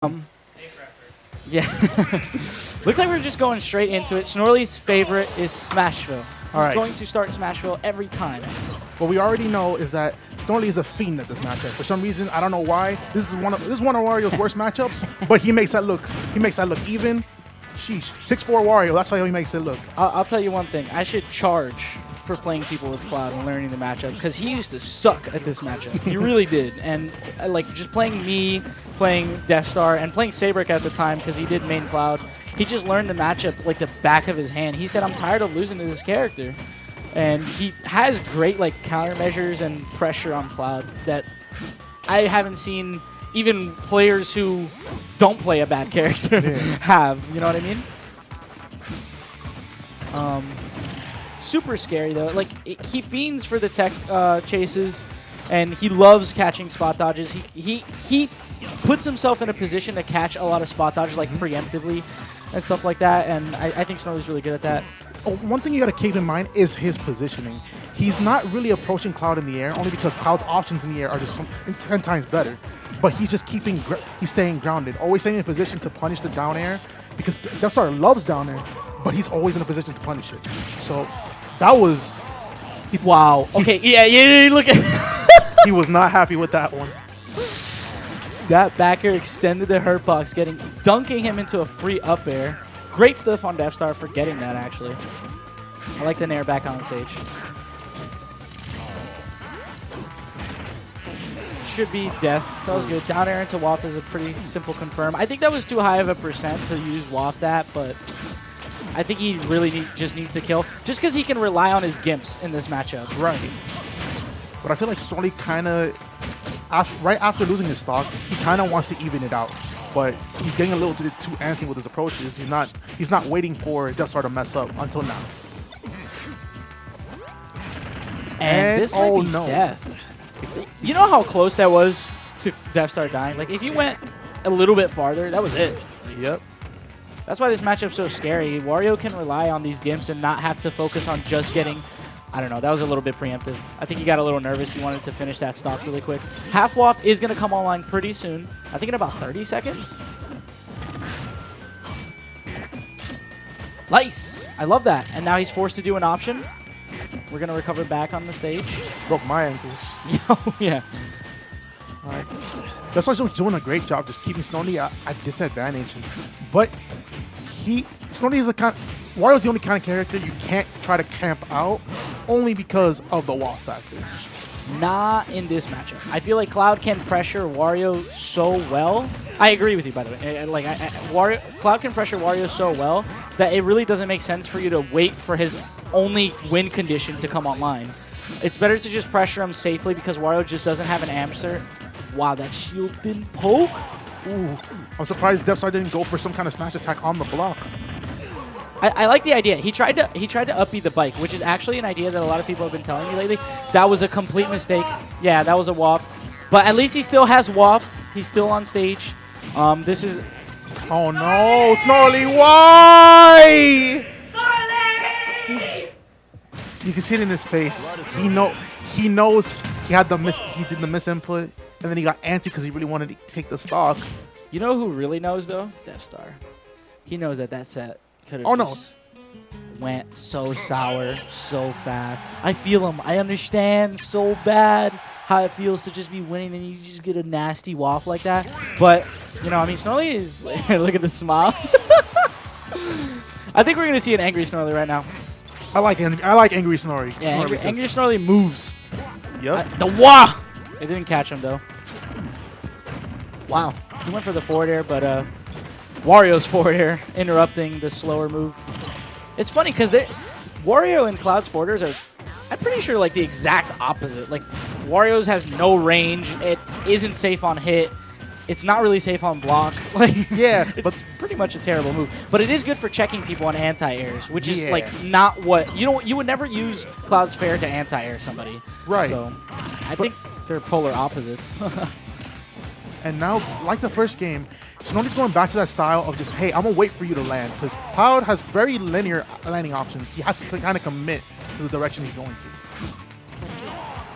Yeah. Looks like we're just going straight into it. Snorley's favorite is Smashville. He's going to start Smashville every time. What we already know is that Snorley is a fiend at this matchup. For some reason, I don't know why. This is one of Wario's worst matchups, but he makes that look even. Sheesh, 6'4" Wario. That's how he makes it look. I'll tell you one thing. I should charge for playing people with Cloud and learning the matchup because he used to suck at this matchup. He really did. And like just playing me, playing Deafstar, and playing Sabric at the time because he did main Cloud, he just learned the matchup like the back of his hand. He said, "I'm tired of losing to this character." And he has great like countermeasures and pressure on Cloud that I haven't seen even players who don't play a bad character have. You know what I mean? Super scary though. Like he fiends for the tech chases, and he loves catching spot dodges. He puts himself in a position to catch a lot of spot dodges like preemptively and stuff like that. And I think Snorley's really good at that. Oh, one thing you got to keep in mind is his positioning. He's not really approaching Cloud in the air, only because Cloud's options in the air are just 10 times better. But he's just he's staying grounded, always staying in a position to punish the down air, because Deafstar loves down air, but he's always in a position to punish it. So that was... Wow. Okay, yeah, look at... He was not happy with that one. That back air extended the hurt box, dunking him into a free up air. Great stuff on Deafstar for getting that, actually. I like the nair back on stage. Should be death. That was good. Down air into waft is a pretty simple confirm. I think that was too high of a percent to use waft at, but I think he really just needs to kill. Just because he can rely on his gimps in this matchup. Right. But I feel like Snorley kind of, right after losing his stock, he kind of wants to even it out. But he's getting a little too antsy with his approaches. He's not waiting for Deafstar to mess up until now. And this might be death. You know how close that was to Deafstar dying? Like, if you went a little bit farther, that was it. Yep. That's why this matchup's so scary. Wario can rely on these gimps and not have to focus on just getting... I don't know. That was a little bit preemptive. I think he got a little nervous. He wanted to finish that stock really quick. Half waft is going to come online pretty soon. I think in about 30 seconds. Nice. I love that. And now he's forced to do an option. We're going to recover back on the stage. Broke my ankles. Oh, yeah. All right. Deafstar's doing a great job just keeping Snorley at disadvantage. But Snorley is Wario's the only kind of character you can't try to camp out only because of the wall factor. Not in this matchup. I feel like Cloud can pressure Wario so well. I agree with you, by the way. Cloud can pressure Wario so well that it really doesn't make sense for you to wait for his only win condition to come online. It's better to just pressure him safely because Wario just doesn't have an answer. Wow, that shield didn't poke. Ooh, I'm surprised Deafstar didn't go for some kind of smash attack on the block. I like the idea. He tried to up-B the bike, which is actually an idea that a lot of people have been telling me lately. That was a complete mistake. Yeah, that was a waft. But at least he still has waft. He's still on stage. This is... Oh no, Snorley, why? Snorley! You can see it in his face. He knows he did the misinput, and then he got antsy because he really wanted to take the stock. You know who really knows though? Deafstar. He knows that set could have just went so sour so fast. I feel him. I understand so bad how it feels to just be winning and you just get a nasty waft like that. But, you know, I mean, Snorley is... look at the smile. I think we're going to see an angry Snorley right now. I like angry Snorley. Yeah, angry Snorley moves. Yep. The wah! It didn't catch him, though. Wow. He went for the forward air, but... Wario's forward air interrupting the slower move. It's funny because Wario and Cloud's forward airs are, I'm pretty sure, like the exact opposite. Like Wario's has no range. It isn't safe on hit. It's not really safe on block. Like yeah, it's pretty much a terrible move. But it is good for checking people on anti-airs, which is like not what you would never use Cloud's fair to anti-air somebody. Right. So I think they're polar opposites. And now, like the first game, Snorley's going back to that style of just, hey, I'm going to wait for you to land. Because Cloud has very linear landing options. He has to kind of commit to the direction he's going to.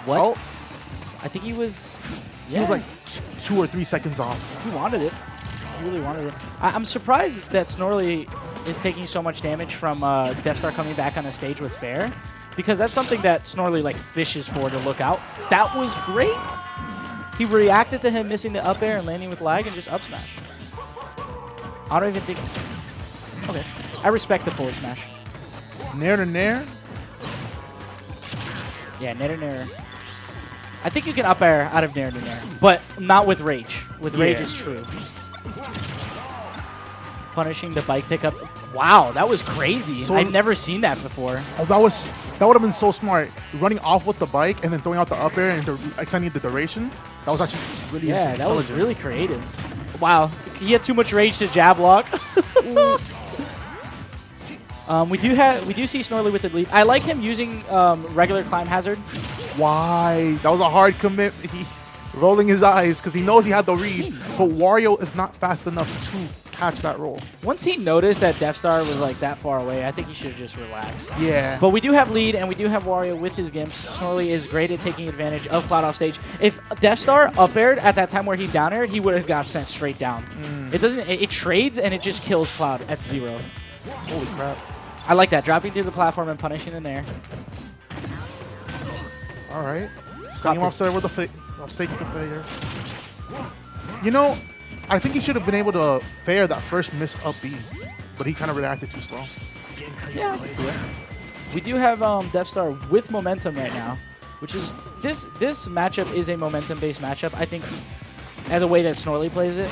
What? Oh. I think he was... He was like 2 or 3 seconds off. He wanted it. he really wanted it. I'm surprised that Snorley is taking so much damage from Deafstar coming back on the stage with fair, because that's something that Snorley like fishes for to look out. That was great. He reacted to him missing the up air and landing with lag and just up smash. I don't even think. Okay, I respect the forward smash. Nair to nair. Yeah, nair to nair. I think you can up air out of nair to nair, but not with rage. With rage, it's true. Punishing the bike pickup. Wow, that was crazy. So I've never seen that before. Oh, that would have been so smart. Running off with the bike and then throwing out the up air and extending the duration. That was actually really Yeah, that was really creative. Wow, he had too much rage to jab lock. we do see Snorley with the lead. I like him using regular climb hazard. Why? That was a hard commit. He rolling his eyes because he knows he had the read, but Wario is not fast enough to catch that roll. Once he noticed that Deafstar was like that far away, I think he should have just relaxed. Yeah. But we do have lead, and we do have Wario with his gimps. Snorley is great at taking advantage of Cloud off stage. If Deafstar up aired at that time where he down aired, he would have got sent straight down. It doesn't. It trades and it just kills Cloud at 0. Holy crap. I like that, dropping through the platform and punishing in there. All right. Sending him off stage with the failure. You know, I think he should have been able to fair that first missed up B, but he kind of reacted too slow. Yeah, I can see it. We do have Deafstar with momentum right now, which is this matchup is a momentum-based matchup. I think, as the way that Snorley plays it.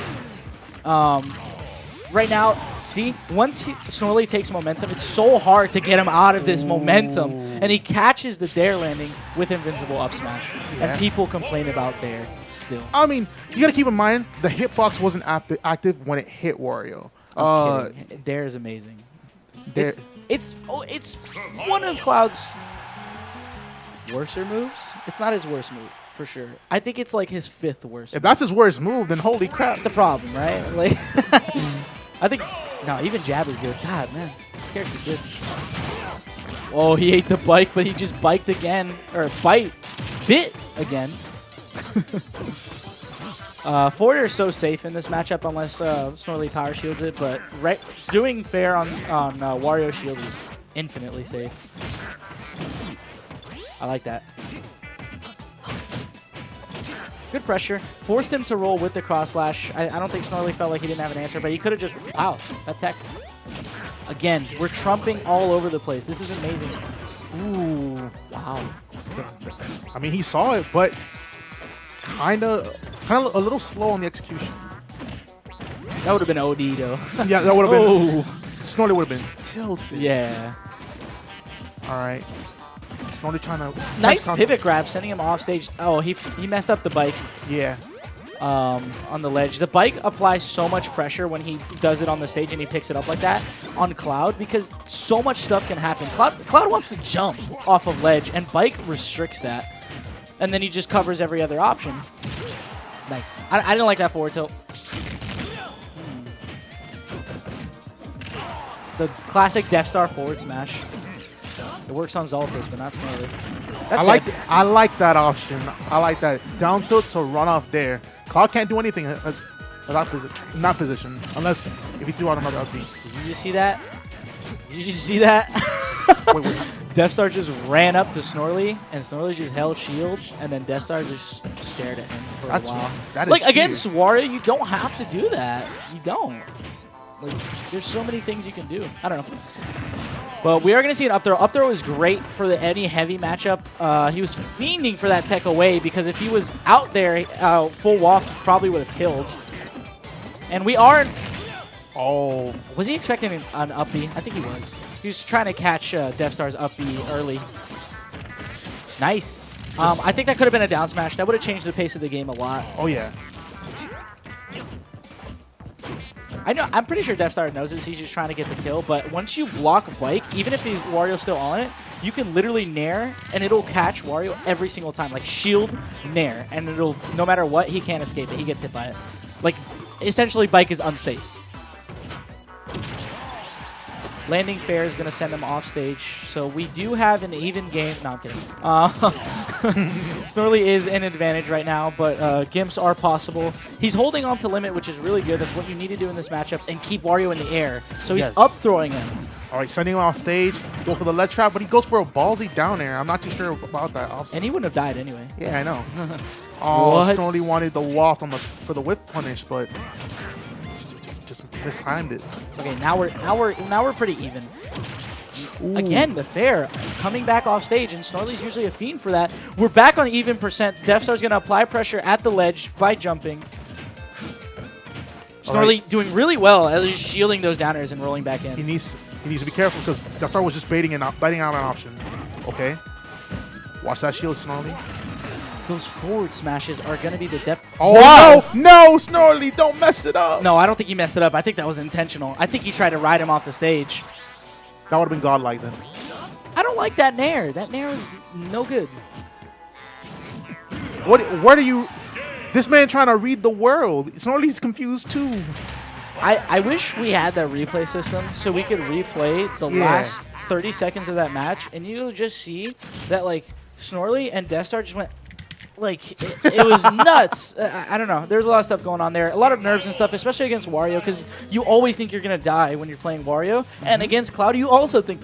Right now, see, once Snorley takes momentum, it's so hard to get him out of this momentum. And he catches the dare landing with invincible up smash. Yeah. And people complain about dare still. I mean, you got to keep in mind, the hitbox wasn't active when it hit Wario. Dare is amazing. Dare. It's one of Cloud's worser moves. It's not his worst move, for sure. I think it's like his 5th worst. If that's his worst move, then holy crap. It's a problem, right? Like, I think, no, even jab is good. God, man, this character's good. Oh, he ate the bike, but he just biked again, or bit again. Forward is so safe in this matchup unless Snorley power shields it, but doing fair on Wario shield is infinitely safe. I like that. Good pressure. Forced him to roll with the cross slash. I don't think Snorley felt like he didn't have an answer, but he could have just... Wow, that tech. Again, we're trumping all over the place. This is amazing. Ooh, wow. I mean, he saw it, but kind of a little slow on the execution. That would have been OD, though. Yeah, that would have been... Snorley would have been tilted. Yeah. All right. Snorley trying to... Nice pivot grab, sending him off stage. Oh, he messed up the bike. Yeah. On the ledge. The bike applies so much pressure when he does it on the stage and he picks it up like that on Cloud because so much stuff can happen. Cloud wants to jump off of ledge and bike restricts that. And then he just covers every other option. Nice. I didn't like that forward tilt. The classic Deafstar forward smash. It works on Zoltas, but not Snorley. I like that option. I like that. Down tilt to run off there. Cloud can't do anything in that position unless if he threw out another up B. Did you just see that? Did you just see that? Wait. Deafstar just ran up to Snorley, and Snorley just held shield, and then Deafstar just stared at him for a while. That is like, against Wario, you don't have to do that. You don't. Like, there's so many things you can do. I don't know. But we are going to see an up throw. Up throw is great for the any heavy matchup. He was fiending for that tech away because if he was out there, full waft probably would have killed. And we are... Oh. Was he expecting an up B? I think he was. He was trying to catch Deafstar's up B early. Nice. I think that could have been a down smash. That would have changed the pace of the game a lot. Oh, yeah. I know. I'm pretty sure Deafstar knows this. He's just trying to get the kill. But once you block bike, even if Wario's still on it, you can literally nair, and it'll catch Wario every single time. Like, shield, nair. And it'll, no matter what, he can't escape it. He gets hit by it. Like, essentially, bike is unsafe. Landing fair is going to send him off stage. So we do have an even game. No, I'm kidding. Snorley is in advantage right now, but Gimps are possible. He's holding on to limit, which is really good. That's what you need to do in this matchup, and keep Wario in the air. So he's up throwing him. All right, sending him off stage, go for the ledge trap, but he goes for a ballsy down air. I'm not too sure about that. Offset. And he wouldn't have died anyway. Yeah, I know. Oh, Snorley wanted the waft on for the whip punish, but just mistimed it. Okay, now we're pretty even. Ooh. Again, the fair coming back off stage, and Snorley's usually a fiend for that. We're back on even percent. Deafstar's going to apply pressure at the ledge by jumping. Snorley doing really well at least shielding those downers and rolling back in. He needs to be careful because Deafstar was just biting out an option. Okay. Watch that shield, Snorley. Those forward smashes are going to be the depth. Oh, wow. No, Snorley, don't mess it up. No, I don't think he messed it up. I think that was intentional. I think he tried to ride him off the stage. That would have been godlike then. I don't like that nair. That nair is no good. What are you... This man trying to read the world. Snorley's confused too. I wish we had that replay system so we could replay the last 30 seconds of that match, and you'll just see that, like, Snorley and Deafstar just went... Like, it was nuts. I don't know. There's a lot of stuff going on there. A lot of nerves and stuff, especially against Wario, because you always think you're going to die when you're playing Wario. And against Cloud, you also think